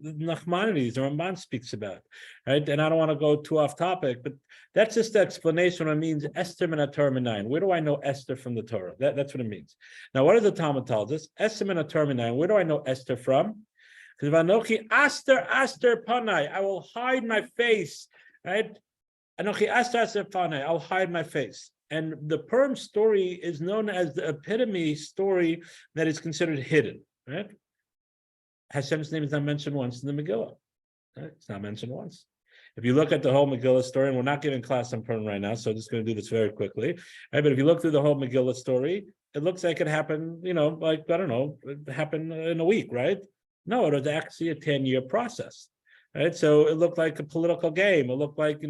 the Nachmanides, the Ramban speaks about, right? And I don't want to go too off topic, but that's just the explanation what it means, Esther min haTorah minayin. Where do I know Esther from the Torah? That's what it means. Now, what does the Talmud tell us? Esther min haTorah minayin. Where do I know Esther from? Because Vanochi Esther panai, I will hide my face, right? Anochi Esther panai, I'll hide my face. And the Purim story is known as the epitome story that is considered hidden, right? Hashem's name is not mentioned once in the Megillah. Right? It's not mentioned once. If you look at the whole Megillah story, and we're not giving class on Purim right now, so I'm just going to do this very quickly. Right? But if you look through the whole Megillah story, it looks like it happened, like, I don't know, it happened in a week, right? No, it was actually a 10-year process, right? So it looked like a political game. It looked like,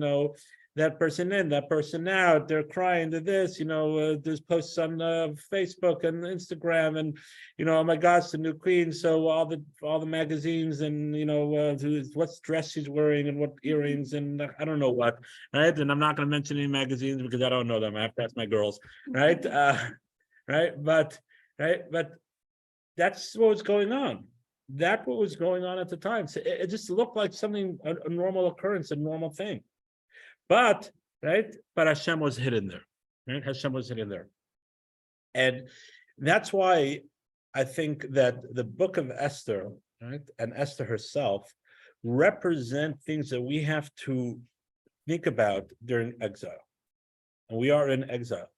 that person in, that person out, they're crying to this, there's posts on Facebook and Instagram, and oh my gosh, the new queen. So all the magazines, and what dress she's wearing and what earrings and I don't know what, right? And I'm not going to mention any magazines because I don't know them. I have to ask my girls, right? Right, but that's what was going on. That's what was going on at the time. So it just looked like something, a normal occurrence, a normal thing. But Hashem was hidden there. Right? Hashem was hidden there. And that's why I think that the book of Esther, right, and Esther herself represent things that we have to think about during exile. And we are in exile.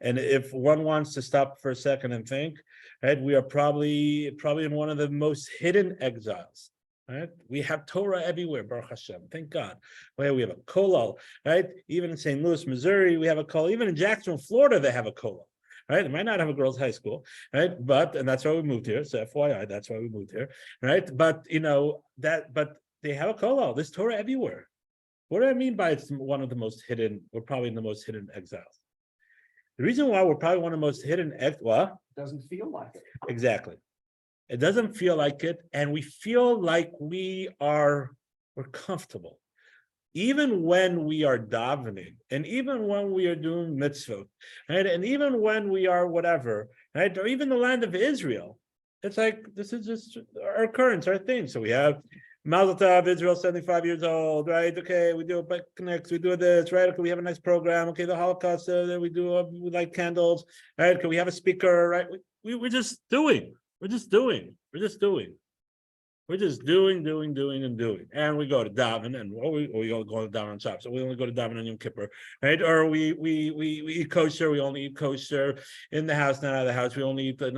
And if one wants to stop for a second and think, right, we are probably in one of the most hidden exiles. Right? We have Torah everywhere, Baruch Hashem. Thank God. Well, we have a kollel, right? Even in St. Louis, Missouri, we have a kollel. Even in Jacksonville, Florida, they have a kollel. Right? They might not have a girls' high school, right? And that's why we moved here. So FYI, that's why we moved here, right? But but they have a kollel. There's Torah everywhere. What do I mean by it's one of the most hidden? We're probably in the most hidden exiles. The reason why we're probably one of the most hidden exiles, doesn't feel like it. Exactly. It doesn't feel like it, and we feel like we're comfortable. Even when we are davening, and even when we are doing mitzvot, right? And even when we are whatever, right? Or even the land of Israel, it's like, this is just our occurrence, our thing. So we have Mazel Tov, Israel, 75 years old, right? Okay, we do a connects, we do this, right? Okay, we have a nice program. Okay, the Holocaust, we light candles, right? Okay, we have a speaker, right? We're just doing. We're just doing. We're just doing. We're just doing, and doing. And we go to daven, and we go to daven on Shabbos. So we only go to daven on Yom Kippur, right? Or we eat kosher. We only eat kosher in the house, not out of the house. We only eat we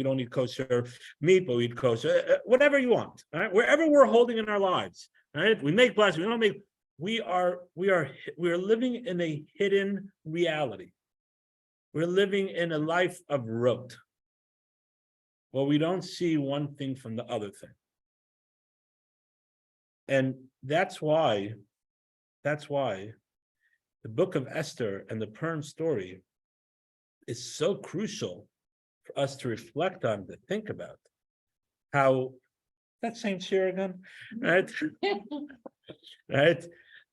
don't eat kosher meat, but we eat kosher. Whatever you want, right? Wherever we're holding in our lives, right? We make blessings. We don't make. We are living in a hidden reality. We're living in a life of rote. Well, we don't see one thing from the other thing. And that's why the book of Esther and the Purim story is so crucial for us to reflect on, to think about how that Saint Shir again, right? Right?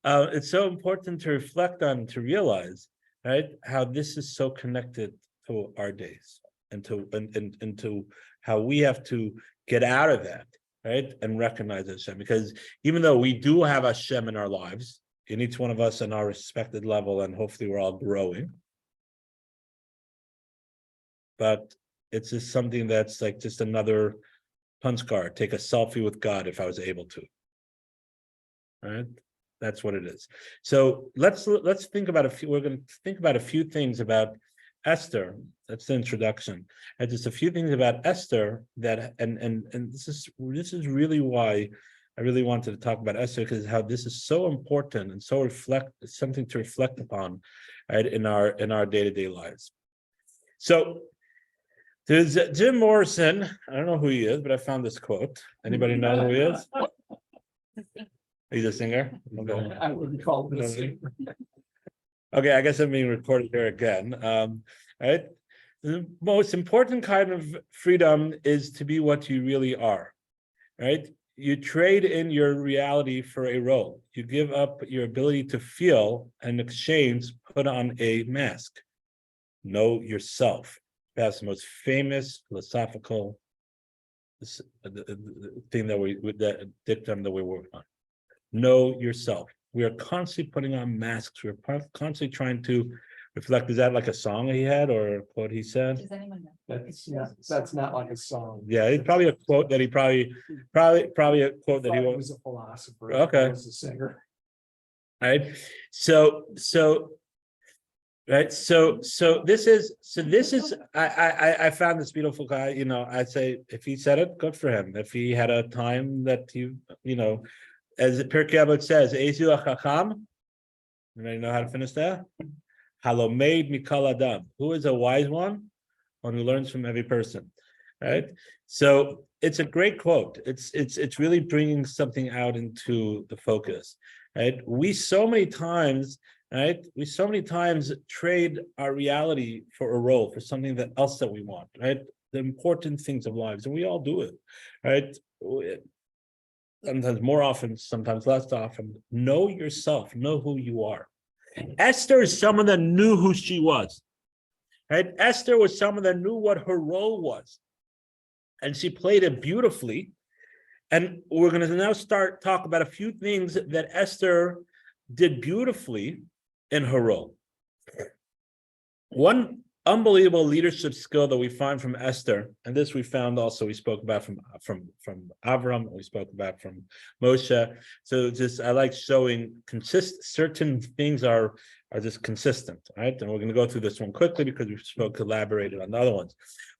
It's so important to reflect on, to realize, right, how this is so connected to our days. And to how we have to get out of that, right, and recognize Hashem. Because even though we do have Hashem in our lives, in each one of us on our respected level, and hopefully we're all growing, but it's just something that's like just another punch card. Take a selfie with God if I was able to. Right? That's what it is. So let's think about we're going to think about a few things about Esther. That's the introduction. And just a few things about Esther that, and this is really why I really wanted to talk about Esther, because how this is so important and so something to reflect upon, right, in our day-to-day lives. So there's Jim Morrison. I don't know who he is, but I found this quote. Anybody know who he is? He's a singer. Okay. I wouldn't call him a singer. Okay, I guess I'm being recorded here again. Right? The most important kind of freedom is to be what you really are. Right? You trade in your reality for a role. You give up your ability to feel and in exchange put on a mask. Know yourself. That's the most famous philosophical the thing that with that dictum that we work on. Know yourself. We are constantly putting on masks. We're constantly trying to reflect. Is that like a song he had or a quote he said? Does anyone know? That's not like a song. Yeah, it's probably a quote that he probably a quote that he He was. was a philosopher. Okay. He was a singer. Right. So right. So this is I found this beautiful guy. You know, I say if he said it, good for him. If he had a time that you know, as Pirkei Avot says, Ezu HaChacham. Anybody know how to finish that? Halomeid Mikal Adam. Who is a wise one? One who learns from every person. Right. So it's a great quote. It's really bringing something out into the focus. Right. We so many times trade our reality for a role, for something else that we want. Right. The important things of lives, and we all do it. Right. Sometimes more often, sometimes less often. Know yourself. Know who you are. Esther is someone that knew who she was. Right? Esther was someone that knew what her role was. And she played it beautifully. And we're going to now talk about a few things that Esther did beautifully in her role. One unbelievable leadership skill that we find from Esther, and this we found also, we spoke about from Avram, we spoke about from Moshe. So just I like showing certain things are just consistent, right? And we're going to go through this one quickly because we elaborated on the other ones.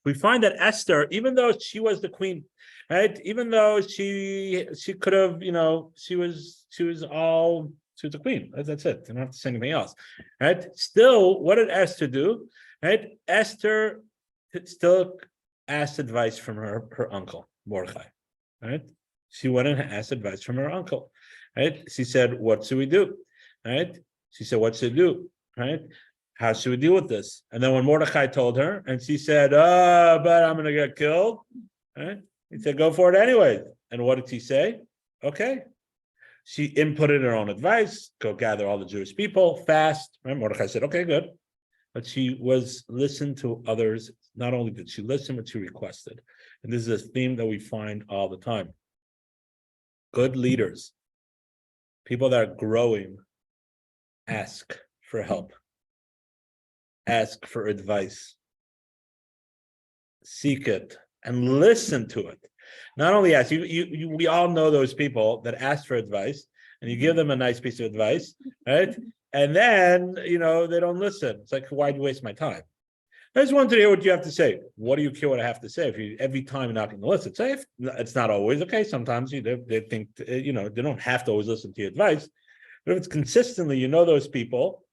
We find that Esther, even though she was the queen, right? Even though she could have, you know, she was the queen. That's it. You don't have to say anything else, right? Still, what did Esther do? Right? Esther still asked advice from her uncle, Mordechai. Right? She went and asked advice from her uncle. Right? She said, what should we do? Right? She said, what should we do? Right? How should we deal with this? And then when Mordechai told her, and she said, but I'm going to get killed. Right? He said, go for it anyway. And what did he say? Okay. She inputted her own advice, go gather all the Jewish people, fast. Right? Mordechai said, okay, good. But she listened to others. Not only did she listen, but she requested. And this is a theme that we find all the time. Good leaders, people that are growing, ask for help, ask for advice, seek it, and listen to it. Not only ask, we all know those people that ask for advice, and you give them a nice piece of advice, right? And then, you know, they don't listen. It's like, why'd you waste my time? I just wanted to hear what you have to say. What do you care what I have to say? If you every time you're not going to listen, say it's not always okay. Sometimes they think, you know, they don't have to always listen to your advice. But if it's consistently, you know those people.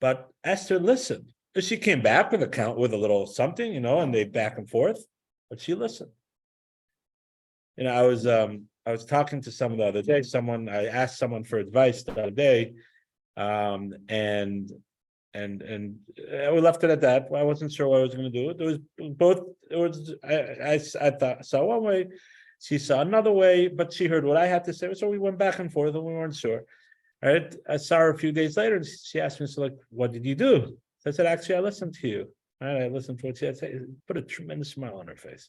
But Esther listened. She came back with a little something, you know, and they back and forth, but she listened. You know, I was talking to someone the other day. I asked someone for advice the other day. And we left it at that. I wasn't sure what I was going to do. I thought saw one way, she saw another way, but she heard what I had to say. So we went back and forth and we weren't sure. Right. I saw her a few days later and she asked me, so like, what did you do? So I said, actually, I listened to you. Right. I listened to what she had to say. Put a tremendous smile on her face.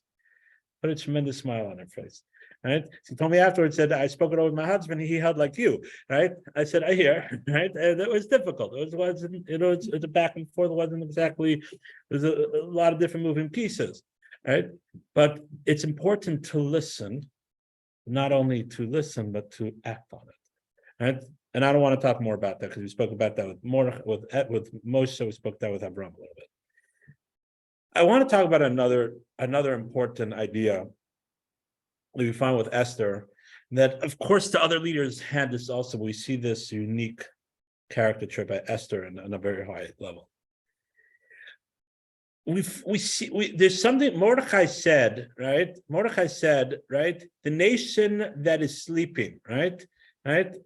Right. She told me afterwards, said, I spoke it over with my husband. He held like you. Right. I said, I hear. Right. And it was difficult. It was a back and forth. It wasn't exactly, there's a lot of different moving pieces. Right. But it's important to listen, not only to listen, but to act on it. Right. And I don't want to talk more about that because we spoke about that with Moshe. We spoke that with Avram a little bit. I want to talk about another important idea that we find with Esther, that of course the other leaders had this also, but we see this unique caricature by Esther on a very high level. There's something Mordechai said, right? Right? The nation that is sleeping, right?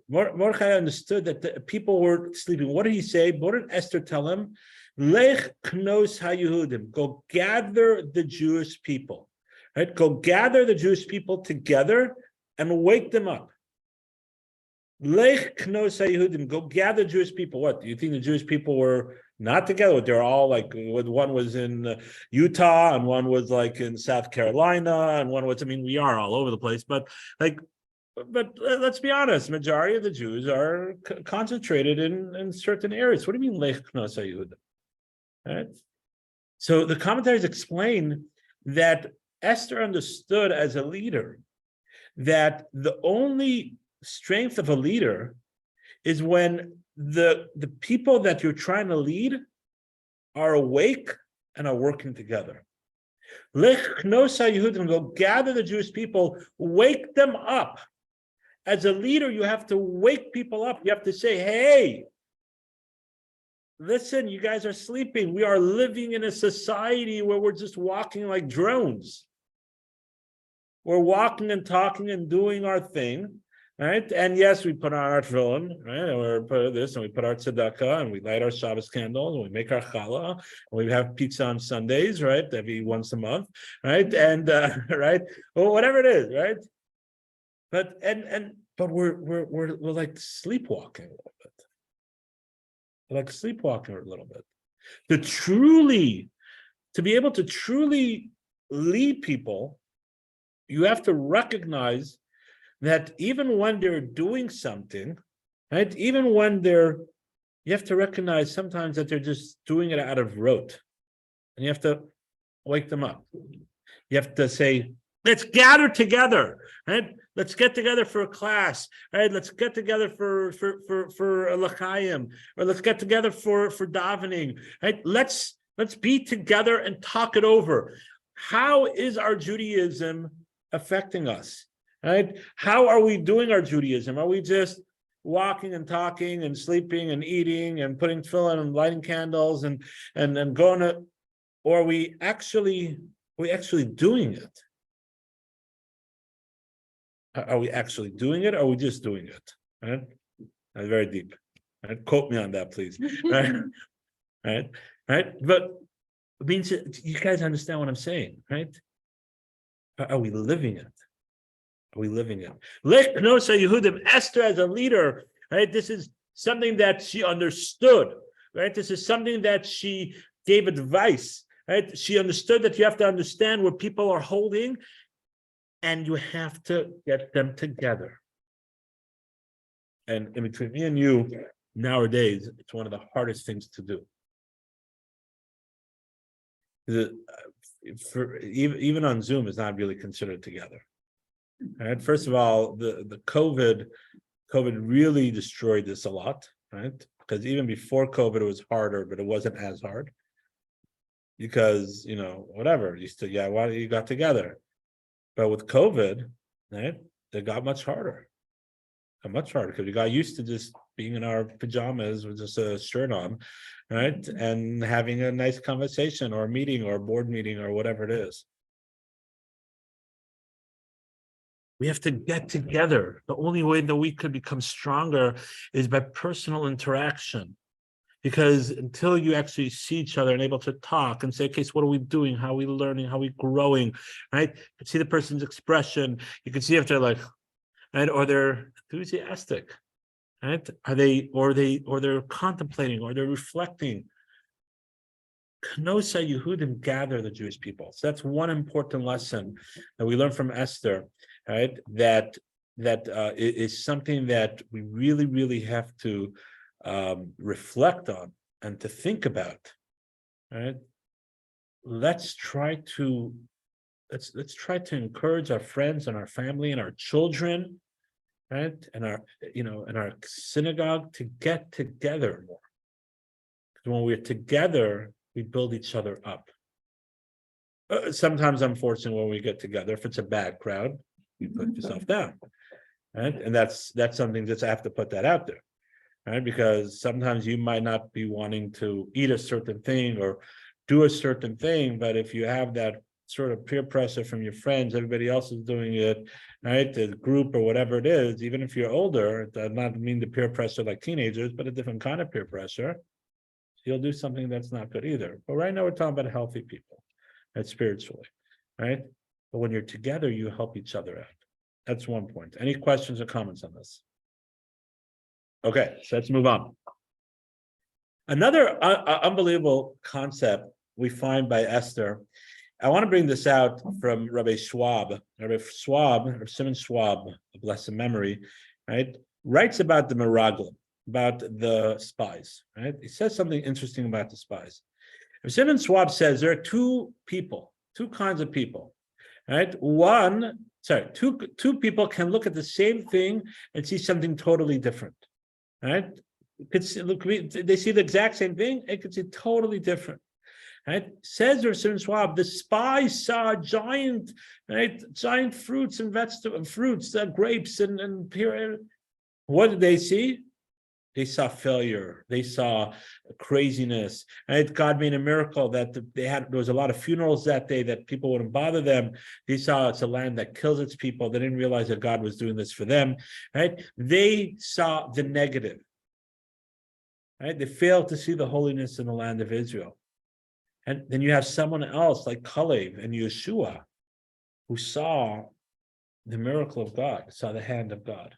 Mordechai understood that the people were sleeping. What did he say? What did Esther tell him? Lech knos haYehudim. Go gather the Jewish people. Right? Go gather the Jewish people together and wake them up. Lech Knos HaYehudim, go gather Jewish people. What, do you think the Jewish people were not together? They're all like, one was in Utah and one was like in South Carolina and one was, I mean, we are all over the place, but let's be honest, majority of the Jews are concentrated in certain areas. What do you mean Lech Knos HaYehudim? Right? So the commentaries explain that Esther understood as a leader that the only strength of a leader is when the people that you're trying to lead are awake and are working together. Lech Knos HaYehudim, go gather the Jewish people, wake them up. As a leader, you have to wake people up. You have to say, hey, listen, you guys are sleeping. We are living in a society where we're just walking like drones. We're walking and talking and doing our thing, right? And yes, we put on our tefillin, right? And we put this, and we put our tzedakah, and we light our Shabbos candles, and we make our challah, and we have pizza on Sundays, right? Every once a month, right? And right, well, whatever it is, right? But we're like sleepwalking a little bit. We're like sleepwalking a little bit. To be able to truly lead people, you have to recognize that even when they're doing something, right? Even when you have to recognize sometimes that they're just doing it out of rote, and you have to wake them up. You have to say, let's gather together, right? Let's get together for a class, right? Let's get together for a l'chaim, or let's get together for davening, right? Let's be together and talk it over. How is our Judaism affecting us, right? How are we doing our Judaism? Are we just walking and talking and sleeping and eating and putting tefillin and lighting candles and going to, or are we actually doing it? Are we actually doing it, or are we just doing it? Right? That's very deep. Right? Quote me on that, please. Right? Right? But it means you guys understand what I'm saying, right? Are we living it? Are we living it? Lech Knos HaYehudim, Esther as a leader, right? This is something that she understood, right? This is something that she gave advice, right? She understood that you have to understand where people are holding, and you have to get them together. And in between me and you, nowadays, it's one of the hardest things to do. Even on Zoom, is not really considered together. Right. First of all, the COVID really destroyed this a lot, right? Because even before COVID, it was harder, but it wasn't as hard. Because whatever, why you got together. But with COVID, right, it got much harder. Much harder because we got used to just being in our pajamas with just a shirt on, right? And having a nice conversation or a meeting or a board meeting or whatever it is. We have to get together. The only way that we could become stronger is by personal interaction. Because until you actually see each other and able to talk and say, okay, so what are we doing? How are we learning? How are we growing? Right? You can see the person's expression. You can see if they're like, right, or they're enthusiastic, right? Or they're contemplating, or they're reflecting. Knos HaYehudim, gather the Jewish people. So that's one important lesson that we learn from Esther, right? That is something that we really, really have to reflect on and to think about, right? Let's try to encourage our friends and our family and our children, right? And our synagogue to get together more. Because when we're together, we build each other up. Sometimes, unfortunately, when we get together, if it's a bad crowd, you put yourself down, right? And that's something that I have to put that out there, right? Because sometimes you might not be wanting to eat a certain thing or do a certain thing, but if you have that sort of peer pressure from your friends, everybody else is doing it, right? The group or whatever it is, even if you're older, it does not mean the peer pressure like teenagers, but a different kind of peer pressure. You'll do something that's not good either. But right now we're talking about healthy people, right? Spiritually, right? But when you're together, you help each other out. That's one point. Any questions or comments on this? Okay, so let's move on. Another unbelievable concept we find by Esther. I want to bring this out from Rabbi Schwab. Rabbi Simon Schwab, of blessed memory, right, writes about the Meraglim, about the spies, right? He says something interesting about the spies. Simon Schwab says there are two kinds of people, right? Two people can look at the same thing and see something totally different, right? They see the exact same thing, it could see totally different. Right? Says Rav Schwab, the spies saw giant fruits and vegetables, fruits, grapes and period. What did they see? They saw failure. They saw craziness. And God made a miracle that there was a lot of funerals that day that people wouldn't bother them. They saw it's a land that kills its people. They didn't realize that God was doing this for them. Right? They saw the negative. Right? They failed to see the holiness in the land of Israel. And then you have someone else like Kalev and Yeshua, who saw the miracle of God, saw the hand of God.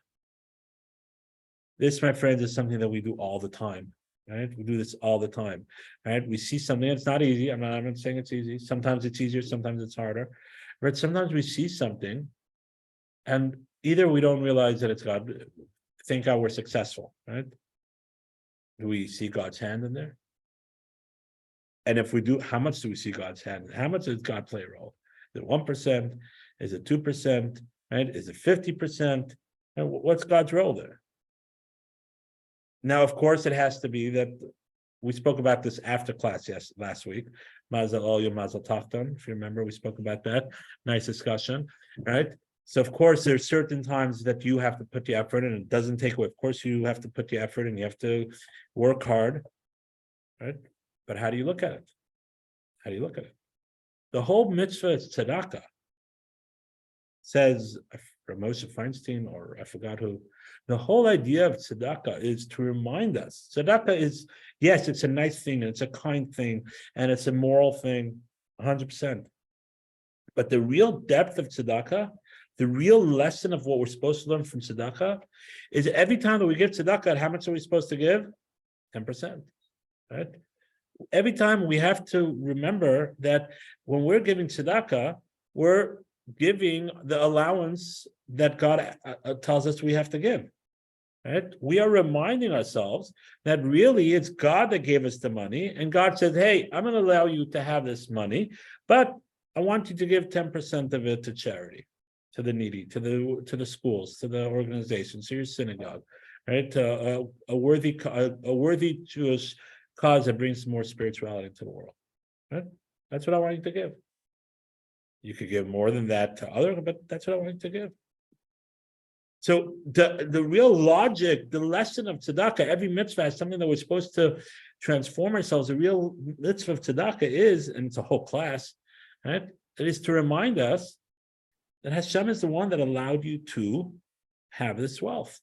This, my friends, is something that we do all the time, right? We do this all the time, right? We see something, it's not easy. I'm not saying it's easy. Sometimes it's easier, sometimes it's harder. But sometimes we see something and either we don't realize that it's God, think how we're successful, right? Do we see God's hand in there? And if we do, how much do we see God's hand? How much does God play a role? Is it 1%? Is it 2%? Right? Is it 50%? And what's God's role there? Now, of course, it has to be that we spoke about this after class last week. Mazel Ol Mazel Tachton. If you remember, we spoke about that. Nice discussion, right? So, of course, there's certain times that you have to put the effort in. It doesn't take away. Of course, you have to put the effort in. You have to work hard, right? But how do you look at it? How do you look at it? The whole mitzvah is tzedakah. Says Moshe Feinstein, or I forgot who. The whole idea of tzedakah is to remind us. Tzedakah is, yes, it's a nice thing, and it's a kind thing, and it's a moral thing, 100%. But the real depth of tzedakah, the real lesson of what we're supposed to learn from tzedakah, is every time that we give tzedakah, how much are we supposed to give? 10%, right? Every time we have to remember that when we're giving tzedakah, we're giving the allowance that God tells us we have to give. Right? We are reminding ourselves that really it's God that gave us the money, and God says, "Hey, I'm going to allow you to have this money, but I want you to give 10% of it to charity, to the needy, to the schools, to the organizations, to your synagogue, right? To a worthy Jewish cause that brings more spirituality into the world. Right? That's what I want you to give. You could give more than that to others, but that's what I want you to give." So the real logic, the lesson of tzedakah, every mitzvah has something that we're supposed to transform ourselves. The real mitzvah of tzedakah is, and it's a whole class, right? It is to remind us that Hashem is the one that allowed you to have this wealth.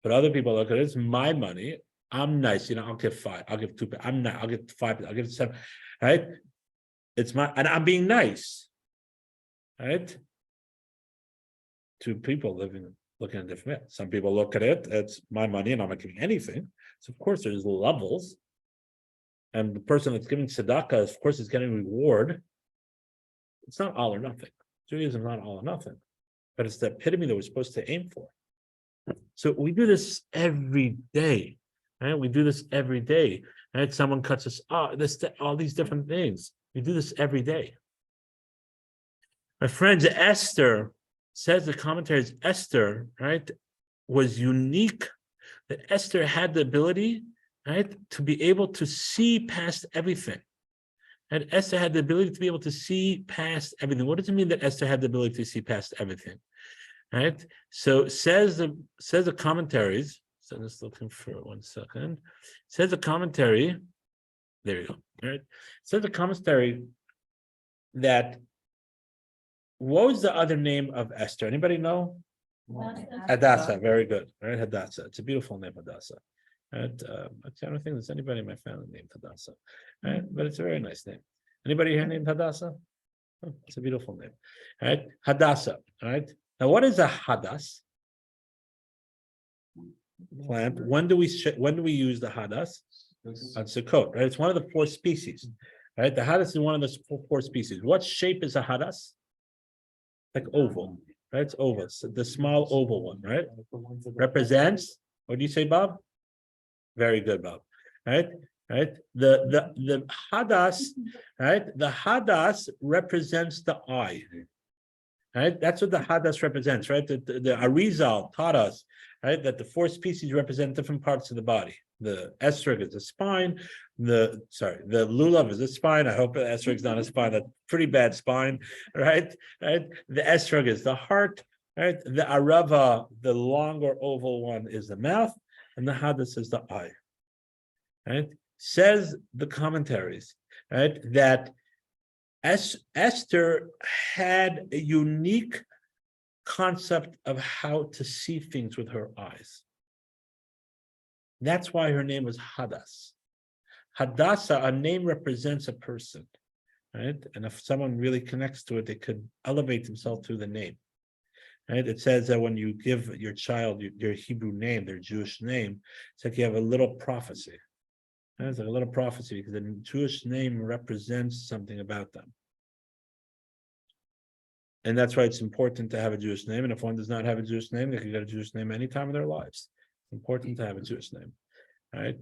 But other people look at it, it's my money. I'm nice, I'll give 5, I'll give 2, I'm not, I'll give 5, I'll give 7, right? It's my, and I'm being nice, right? To people looking at different ways. Some people look at it, it's my money and I'm not giving anything. So of course there's levels. And the person that's giving tzedakah, of course, is getting reward. It's not all or nothing. Judaism is not all or nothing. But it's the epitome that we're supposed to aim for. So we do this every day. Right? We do this every day. Right? Someone cuts us all these different things. We do this every day. My friends, Esther says the commentaries, Esther, right, was unique, that Esther had the ability, right, to be able to see past everything. And Esther had the ability to be able to see past everything. What does it mean that Esther had the ability to see past everything? Right? So says the commentaries, so I'm just looking for 1 second. Says the commentary, there you go. Right? Says the commentary that, what was the other name of Esther? Anybody know? Hadassah, very good. Right, Hadassah. It's a beautiful name, Hadassah. Right? I don't think there's anybody in my family named Hadassah. Right? But it's a very nice name. Anybody here named Hadassah? Oh, it's a beautiful name. Right? Hadassah. Right? Now, what is a Hadass? plant. When do we use the hadas? On Sukkot, right? It's one of the 4 species, right? The hadas is one of the 4 species. What shape is a hadas? Like oval, right? It's oval. It's the small oval one, right? Represents. What do you say, Bob? Very good, Bob. Right? The hadas, right? The hadas represents the eye. Right? That's what the hadas represents, right? The Arizal taught us, right, that the 4 species represent different parts of the body. The esrog is the spine. The lulav is the spine. I hope the esrog is not a spine. That's pretty bad spine, right? Right. The esrog is the heart. Right. The arava, the longer oval one, is the mouth, and the hadas is the eye. Right. Says the commentaries, right, that Esther had a unique concept of how to see things with her eyes. That's why her name was Hadas. Hadassah, a name represents a person, right? And if someone really connects to it, they could elevate themselves through the name, right? It says that when you give your child your Hebrew name, their Jewish name, it's like you have a little prophecy. Right? It's like a little prophecy because the Jewish name represents something about them. And that's why it's important to have a Jewish name. And if one does not have a Jewish name, they can get a Jewish name any time in their lives. It's important to have a Jewish name, right?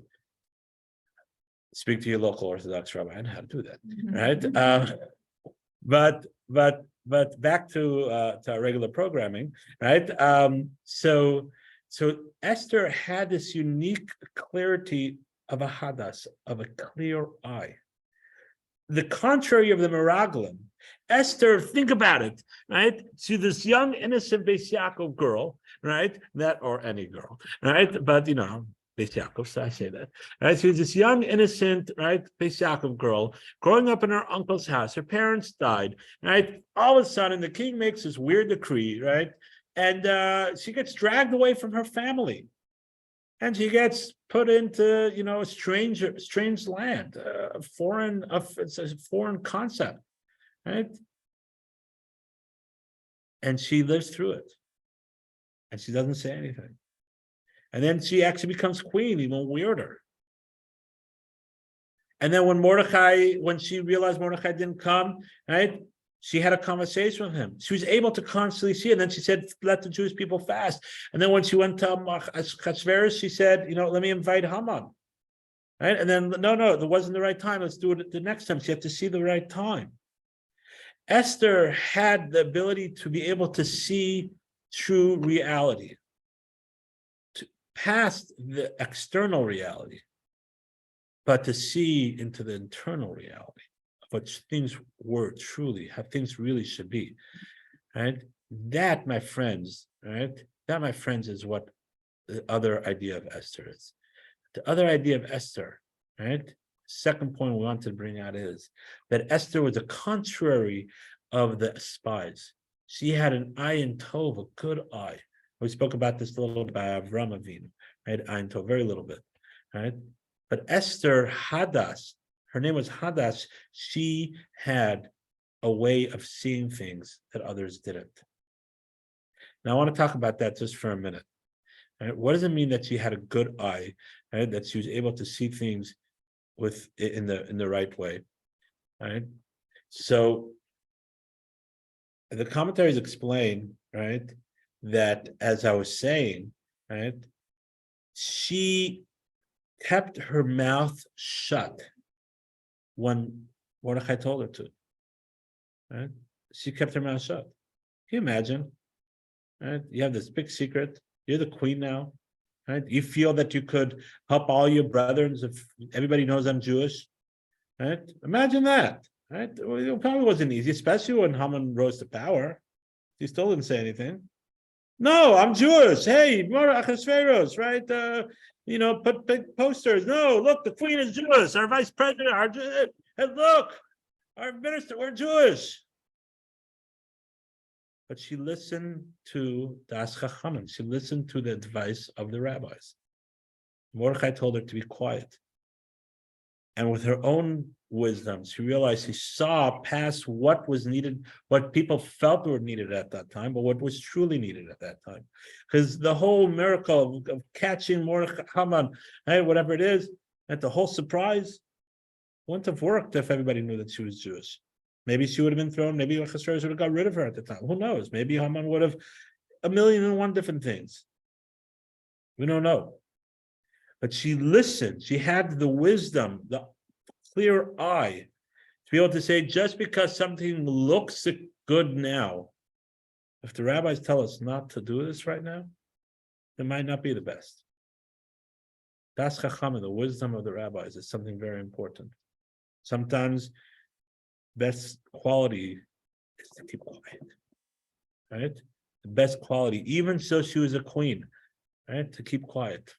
Speak to your local Orthodox rabbi on how to do that, right? But back to our regular programming, right? So Esther had this unique clarity of a hadas, of a clear eye. The contrary of the Meraglim, Esther, think about it, right? See this young, innocent Beis Yaakov girl, right? That, or any girl, right? But, Beis Yaakov, so I say that, right? She was this young, innocent, right? Beis Yaakov girl growing up in her uncle's house. Her parents died, right? All of a sudden, the king makes this weird decree, right? And she gets dragged away from her family. And she gets put into, a strange land, it's a foreign concept, right? And she lives through it. And she doesn't say anything. And then she actually becomes queen, even weirder. And then when she realized Mordechai didn't come, right? She had a conversation with him. She was able to constantly see it. And then she said, let the Jewish people fast. And then when she went to Achashverosh, she said, let me invite Haman. Right? And then, no, it wasn't the right time. Let's do it the next time. So you have to see the right time. Esther had the ability to be able to see true reality, past the external reality, but to see into the internal reality. What things were truly, how things really should be, right? That, my friends, right? That, my friends, is what the other idea of Esther is. The other idea of Esther, right? Second point we want to bring out is that Esther was the contrary of the spies. She had an ayin tov, a good eye. We spoke about this a little bit by Avram Avinu, right? Ayin tov, very little bit, right? But Esther Hadas, her name was Hadas. She had a way of seeing things that others didn't. Now, I want to talk about that just for a minute. Right? What does it mean that she had a good eye, right? That she was able to see things in the right way, right? So the commentaries explain, right, that as I was saying, right, she kept her mouth shut when Mordechai told her to. Right? She kept her mouth shut. Can you imagine? Right? You have this big secret. You're the queen now. Right? You feel that you could help all your brethren if everybody knows I'm Jewish. Right? Imagine that. Right? Well, it probably wasn't easy, especially when Haman rose to power. He still didn't say anything. No, I'm Jewish. Hey, Achashverosh, right? Put big posters. No, look, the queen is Jewish. Our vice president, and look, our minister, we're Jewish. But she listened to Das Chachamim. She listened to the advice of the rabbis. Mordechai told her to be quiet. And with her own wisdom. She realized, she saw past what was needed, what people felt were needed at that time, but what was truly needed at that time. Because the whole miracle of catching Mordechai, Haman, hey, whatever it is, and the whole surprise wouldn't have worked if everybody knew that she was Jewish. Maybe she would have been thrown, maybe Achashverosh would have got rid of her at the time. Who knows? Maybe Haman would have 1,000,001 different things. We don't know. But she listened. She had the wisdom, the clear eye to be able to say, just because something looks good now, if the rabbis tell us not to do this right now, it might not be the best. Das Chacham, the wisdom of the rabbis, is something very important. Sometimes best quality is to keep quiet, right? The best quality, even so she was a queen, right? To keep quiet.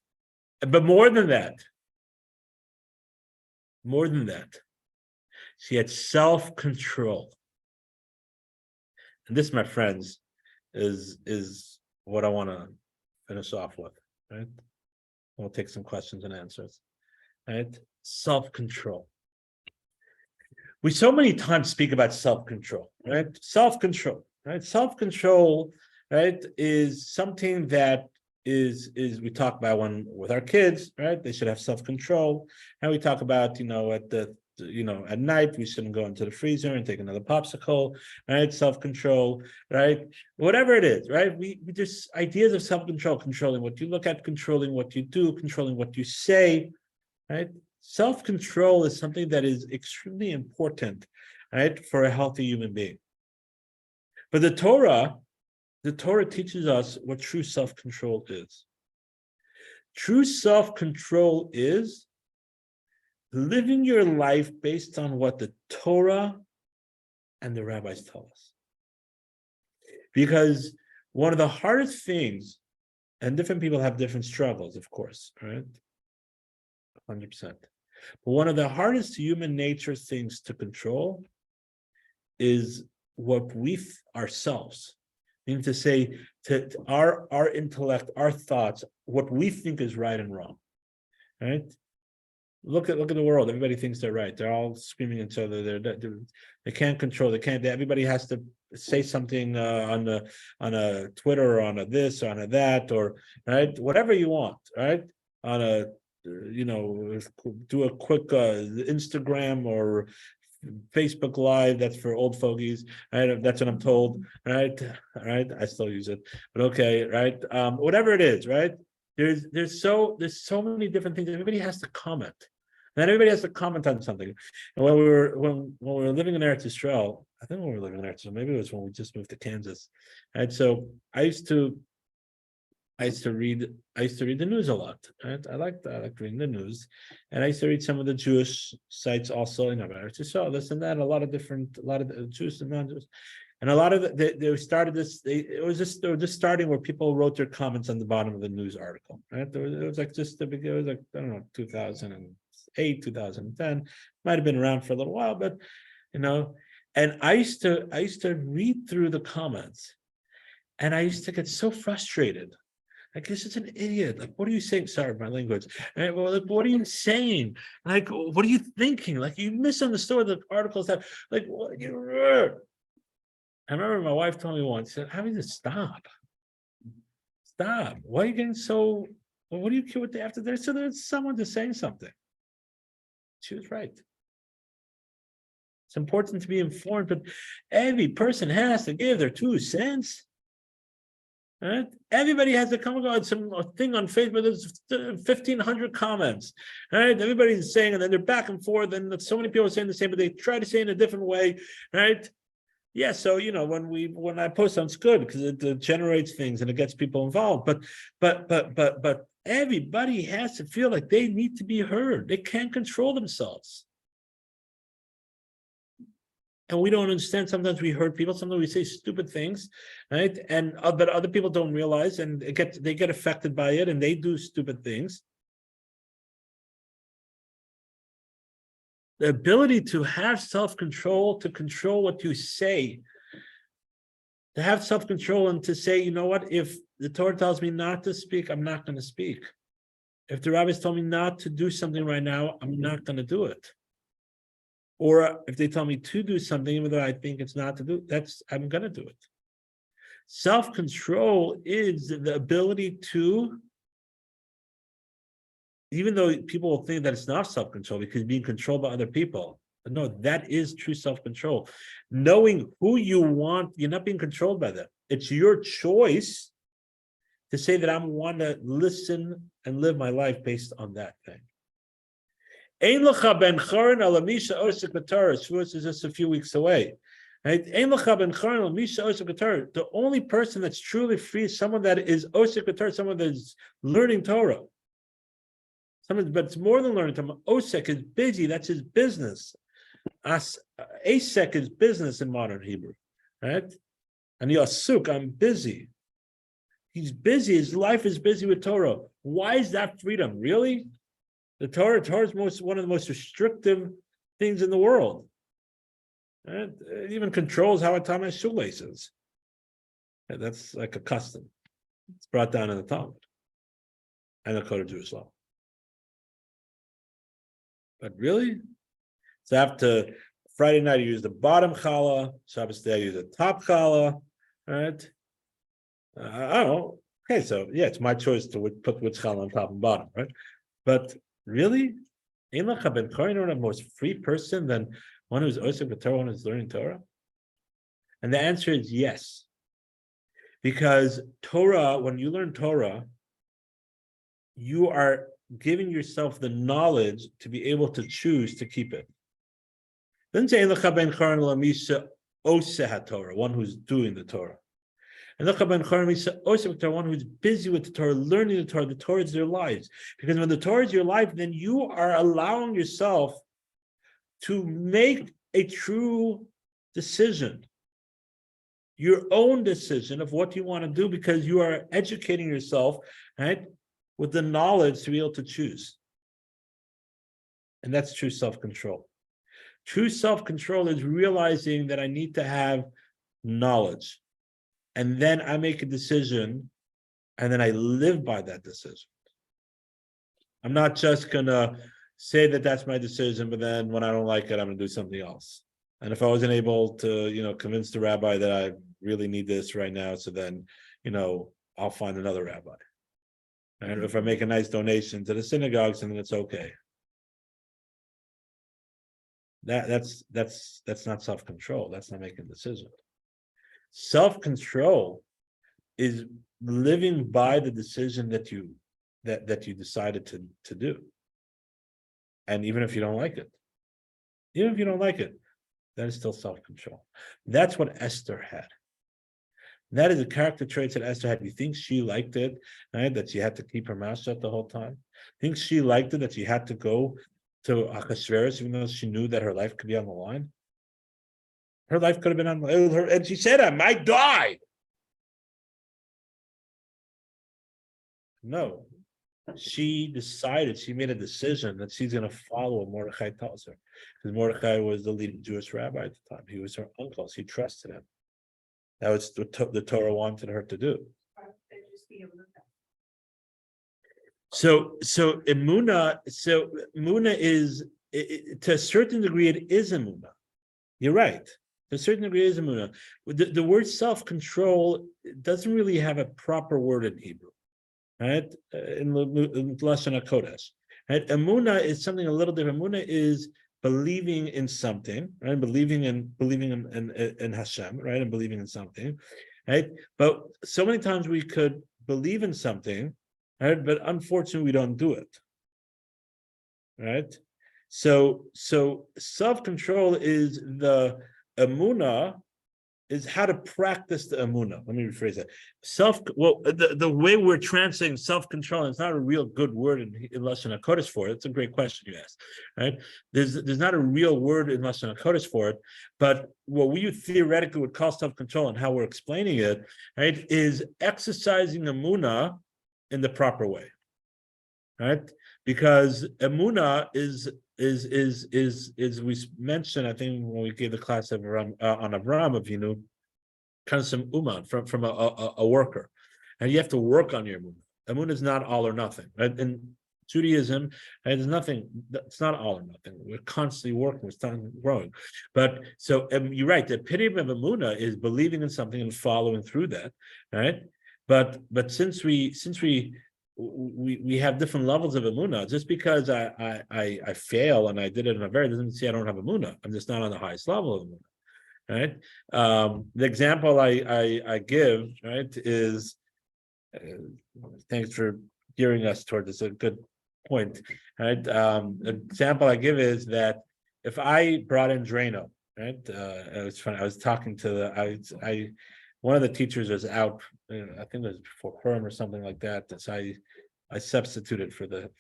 But more than that, she had self-control. And this, my friends, is what I want to finish off with, right? We'll take some questions and answers, right? Self-control. We so many times speak about self-control, right? Self-control, right? Self-control, right, is something that is we talk about when with our kids, right? They should have self-control. And we talk about, at night, we shouldn't go into the freezer and take another popsicle, right? Self-control, right? Whatever it is, right? We just ideas of self-control, controlling what you look at, controlling what you do, controlling what you say, right? Self-control is something that is extremely important, right, for a healthy human being. But the Torah teaches us what true self-control is. True self-control is living your life based on what the Torah and the rabbis tell us. Because one of the hardest things, and different people have different struggles, of course, right? 100%. But one of the hardest human nature things to control is what we ourselves, meaning to say, to our intellect, our thoughts, what we think is right and wrong, right? Look at the world. Everybody thinks they're right. They're all screaming at each other. They can't control. Everybody has to say something on a Twitter or on a this or on a that, or right, whatever you want, right? On a do a quick Instagram or Facebook Live. That's for old fogies, right? That's what I'm told, right? I still use it, but okay, right? Whatever it is, right? There's so many different things. Everybody has to comment. And everybody has to comment on something. And when we were living in Eretz Yisrael, I think when we were living in Eretz Yisrael, maybe it was when we just moved to Kansas. Right. So I used to read the news a lot. Right? I liked reading the news. And I used to read some of the Jewish sites also, Eretz Yisrael, this and that, a lot of Jews and non-Jews. And a lot of they started this. They were just starting where people wrote their comments on the bottom of the news article. Right? It was like I don't know, 2008, 2010. Might have been around for a little while, but and I used to read through the comments, and I used to get so frustrated. Like, this is an idiot. Like, what are you saying? Sorry, my language. Right? Well, like, what are you saying? Like, what are you thinking? Like, you misunderstood the articles that, like, what you. I remember my wife told me once, she said, "How do you stop? Stop. Why are you getting so, what do you care what they have to do?" So there's someone just saying something. She was right. It's important to be informed, but every person has to give their 2 cents. Right? Everybody has to come on some thing on Facebook. There's 1,500 comments. Right? Everybody's saying, and then they're back and forth, and so many people are saying the same, but they try to say it in a different way. Right? Yeah, so when I post on, it's good because it generates things and it gets people involved. But everybody has to feel like they need to be heard. They can't control themselves. And we don't understand. Sometimes we hurt people. Sometimes we say stupid things, right? And but other people don't realize, and they get affected by it, and they do stupid things. The ability to have self-control, to control what you say, to have self-control and to say, you know what, if the Torah tells me not to speak, I'm not going to speak. If the rabbis told me not to do something right now, I'm not going to do it. Or if they tell me to do something, even though I think it's not to do, I'm gonna do it. Self-control is the ability to, even though people will think that it's not self-control because being controlled by other people. No, that is true self-control. Knowing who you want, you're not being controlled by them. It's your choice to say that I want to listen and live my life based on that thing. Shavuos is just a few weeks away. Right? The only person that's truly free is someone that is osik b'Torah, someone that is learning Torah. But it's more than learning Torah. Osek is busy, that's his business. Asek is business in modern Hebrew. Right? And Yasuk, I'm busy. He's busy, his life is busy with Torah. Why is that freedom? Really? The Torah is one of the most restrictive things in the world. Right? It even controls how I tie my shoelaces. And that's like a custom. It's brought down in the Talmud and the Code of Jewish law. But really? So after Friday night, you use the bottom challah. Shabbos day, you use the top challah. Right? I don't know. Okay, so yeah, it's my choice to put which challah on top and bottom, right? But really? Ein lecha ben kohen, a more free person than one who's osek b'Torah, one who's learning Torah? And the answer is yes. Because Torah, when you learn Torah, you are giving yourself the knowledge to be able to choose to keep it. Then say ein lecha ben kohen l'misha oseh Torah, one who's doing the Torah. And one who's busy with the Torah, learning the Torah is their lives. Because when the Torah is your life, then you are allowing yourself to make a true decision, your own decision of what you want to do, because you are educating yourself, right, with the knowledge to be able to choose. And that's true self-control. True self-control is realizing that I need to have knowledge. And then I make a decision, and then I live by that decision. I'm not just gonna say that that's my decision, but then when I don't like it, I'm gonna do something else. And if I wasn't able to, convince the rabbi that I really need this right now, so then, I'll find another rabbi. And if I make a nice donation to the synagogues, then it's okay. That's not self-control. That's not making a decision. Self-control is living by the decision that you decided to do. And even if you don't like it, that is still self-control. That's what Esther had. That is the character traits that Esther had. You think she liked it, right? That she had to keep her mouth shut the whole time? Think she liked it that she had to go to Achashverosh even though she knew that her life could be on the line? Her life could have been on her, and she said, I might die. No, she made a decision that she's going to follow what Mordechai tells her. Because Mordechai was the leading Jewish rabbi at the time. He was her uncle. She trusted him. That was what the Torah wanted her to do. So Emunah is, to a certain degree, it is Emunah. You're right. To a certain degree, it is Emunah. The word self-control doesn't really have a proper word in Hebrew, right? In Lashon HaKodesh, right? Emunah is something a little different. Emunah is believing in something, right? Believing in Hashem, right? And believing in something, right? But so many times we could believe in something, right? But unfortunately, we don't do it, right? So self-control is the emunah, is how to practice the emunah. Let me rephrase that. The way we're translating self-control, it's not a real good word in Lashon HaKodesh for it. It's a great question you asked, right? There's not a real word in Lashon HaKodesh for it, but what we theoretically would call self-control and how we're explaining it, right, is exercising emunah in the proper way, right? Because emunah is we mentioned, I think when we gave the class of on Avraham Avinu, comes from uman, from a worker, and you have to work on your emunah. Emunah is not all or nothing, right? And Judaism, and there's nothing, it's not all or nothing. We're constantly working, we're starting growing. But so you're right, the epitome of Emunah is believing in something and following through that, right? But since we have different levels of Emunah, just because I fail and I did it in a very doesn't say I don't have Emunah. I'm just not on the highest level of Emunah. Right. The example I give, right, is thanks for gearing us toward this. A good point, right? The example I give is that if I brought in Drano, right? It was funny. I was talking to one of the teachers was out. I think it was before Purim or something like that. So I substituted for that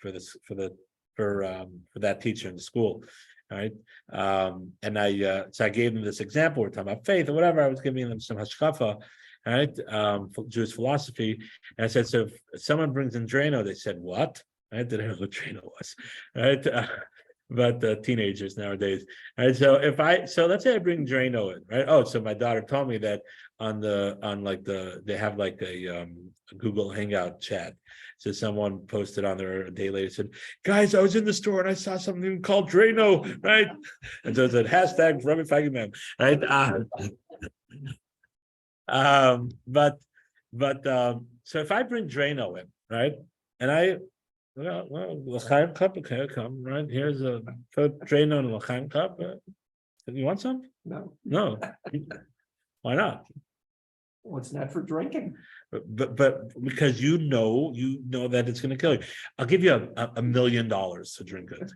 teacher in the school. Right. And I gave them this example. We're talking about faith or whatever. I was giving them some hashkafa, right? Jewish philosophy. And I said, so if someone brings in Drano, they said, what? I didn't know what Drano was, right? But teenagers nowadays. Right. So let's say I bring Drano in, right? Oh, so my daughter told me that they have like a Google Hangout chat. So someone posted on there a day later, said, guys, I was in the store and I saw something called Drano, right? And so it said hashtag for every fucking man, right? So if I bring Drano in, right? And L'chaim cup, okay, come, right? Here's a Drano and L'chaim cup. You want some? No, No. Why not? well, it's not for drinking. But because you know that it's going to kill you. I'll give you a $1 million to drink it.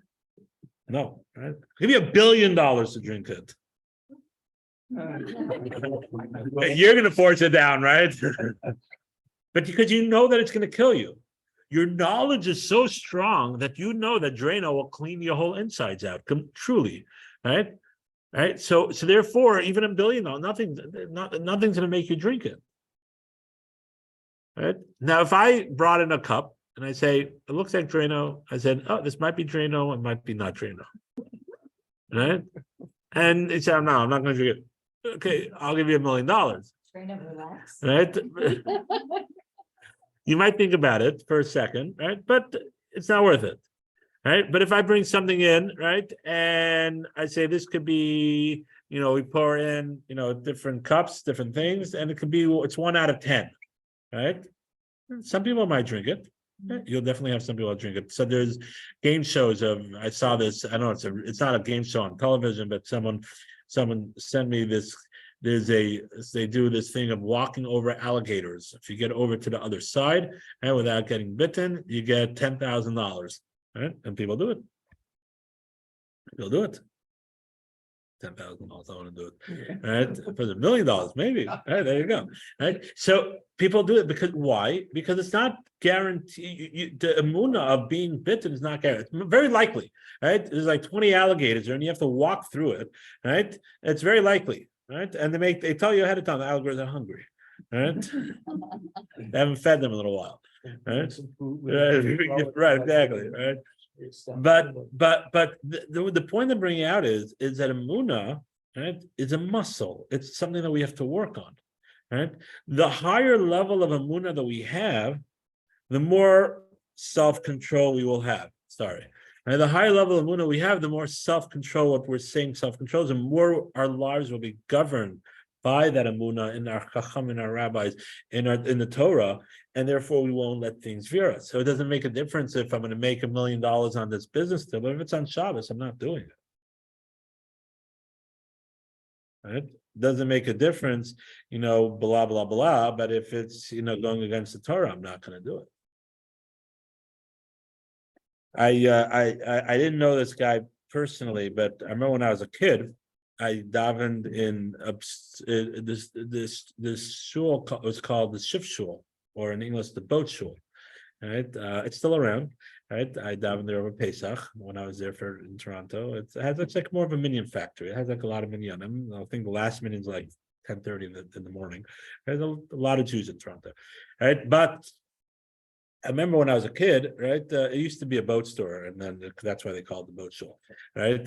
No, right? I'll give you $1 billion to drink it. You're going to force it down, right? But because you know that it's going to kill you. Your knowledge is so strong that you know that Drano will clean your whole insides out, truly, right? Right. So therefore, even $1 billion, nothing's going to make you drink it. Right. Now, if I brought in a cup and I say, it looks like Drano, I said, oh, this might be Drano, it might be not Drano. Right. And they said, no, I'm not going to drink it. Okay, I'll give you $1 million. Relax. Right. You might think about it for a second, right? But it's not worth it. Right. But if I bring something in, right, and I say this could be, we pour in, different cups, different things, and it could be, it's 1 out of 10. Right. Some people might drink it. You'll definitely have some people that drink it. So there's game shows I saw this. I know it's not a game show on television, but someone sent me this. They do this thing of walking over alligators. If you get over to the other side and without getting bitten, you get $10,000. Right? And people do it. They'll do it. $10,000. I want to do it. Right? For $1 million, maybe. Right, there you go. Right. So people do it because why? Because it's not guaranteed. The emunah of being bitten is not guaranteed. It's very likely. Right. There's like 20 alligators there, and you have to walk through it. Right. It's very likely. Right. And they tell you ahead of time the alligators are hungry. Right. They haven't fed them in a little while. Right. Right. Exactly. Right. But the point I'm bringing out is that emunah, right, is a muscle. It's something that we have to work on, right? The higher level of emunah that we have, the more self-control we will have. Sorry. And the higher level of emunah we have, the more self-control, what we're saying self-control is, the more our lives will be governed by that emunah in our chacham, in our rabbis, in the Torah, and therefore we won't let things veer us. So it doesn't make a difference if I'm going to make $1 million on this business deal, but if it's on Shabbos, I'm not doing it. Right? Doesn't make a difference, blah blah blah. But if it's going against the Torah, I'm not going to do it. I didn't know this guy personally, but I remember when I was a kid, I davened in this shul. It was called the Shif Shul, or in English, the boat shul. Right, it's still around. Right, I davened there over Pesach when I was there in Toronto. It's like more of a minyan factory. It has like a lot of minyanim. I think the last minyan's like 10:30 in the morning. There's a lot of Jews in Toronto. Right, but I remember when I was a kid, right? It used to be a boat store, and then that's why they called it the boat shul, right?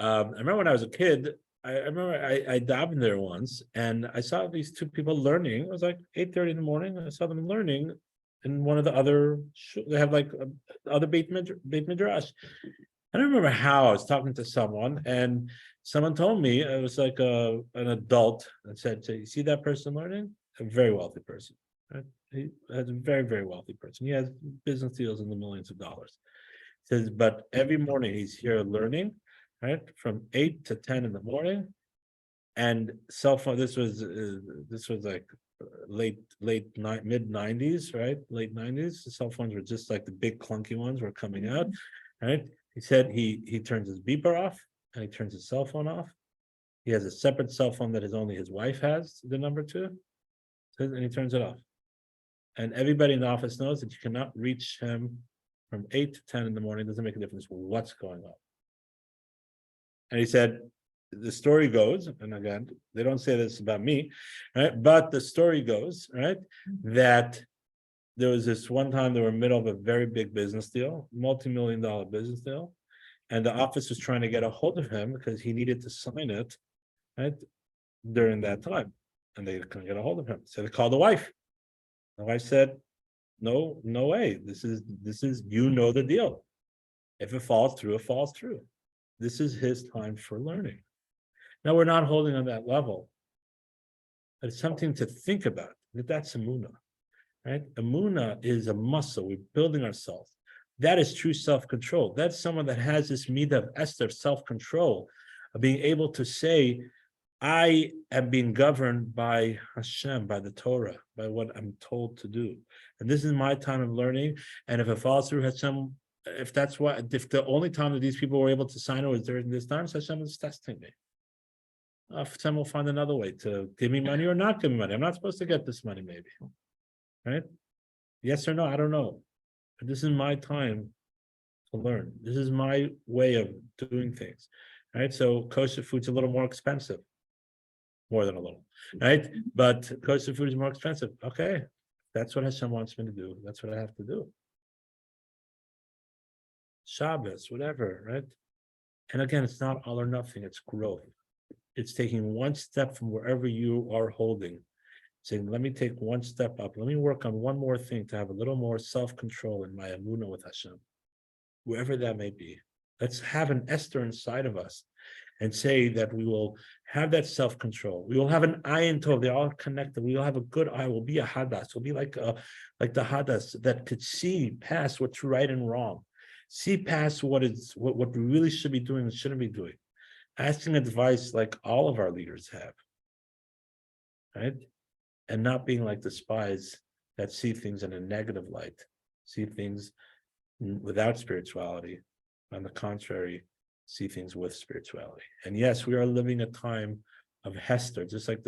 I remember when I was a kid, I remember I davened there once, and I saw these two people learning. It was like 8:30 in the morning. I saw them learning in one of the other, they have like other Beit Midrash. I don't remember how I was talking to someone, and someone told me it was like an adult and said, "So you see that person learning? A very wealthy person. Right? He has a very, very wealthy person. He has business deals in the millions of dollars." Says, but every morning he's here learning, right, from 8 to 10 in the morning, and cell phone. This was like mid 90s, right? Late 90s. The cell phones were just like the big clunky ones were coming out, right? He said he turns his beeper off and he turns his cell phone off. He has a separate cell phone that only his wife has the number to, and he turns it off. And everybody in the office knows that you cannot reach him from 8 to 10 in the morning. It doesn't make a difference what's going on. And he said, the story goes, and again, they don't say this about me, right? But the story goes, right, that there was this one time they were in the middle of a very big business deal, multi-million-dollar business deal, and the office was trying to get a hold of him because he needed to sign it, right, during that time, and they couldn't get a hold of him. So they called the wife. The wife said, "No, no way. This is you know the deal. If it falls through, it falls through. This is his time for learning." Now we're not holding on that level, but it's something to think about. That's Emunah, right? Emunah is a muscle. We're building ourselves. That is true self-control. That's someone that has this midah of Esther, self-control, of being able to say, I am being governed by Hashem, by the Torah, by what I'm told to do. And this is my time of learning. And if it falls through Hashem, if the only time that these people were able to sign it was during this time, so Hashem is testing me. Hashem will find another way to give me money or not give me money. I'm not supposed to get this money, maybe. Right? Yes or no, I don't know. But this is my time to learn. This is my way of doing things. Right? So kosher food's a little more expensive. More than a little, right? But kosher food is more expensive. Okay, that's what Hashem wants me to do. That's what I have to do. Shabbos, whatever, right? And again, it's not all or nothing. It's growth. It's taking one step from wherever you are holding, saying, "Let me take one step up. Let me work on one more thing to have a little more self-control in my emunah with Hashem, wherever that may be." Let's have an Esther inside of us and say that we will have that self-control. We will have an ayin tov. They're all connected. We will have a good eye. We'll be a hadas. We'll be like the hadas that could see past what's right and wrong, see past what we really should be doing and shouldn't be doing, asking advice like all of our leaders have, right? And not being like the spies that see things in a negative light, see things without spirituality. On the contrary, see things with spirituality. And yes, we are living a time of Hester, just like the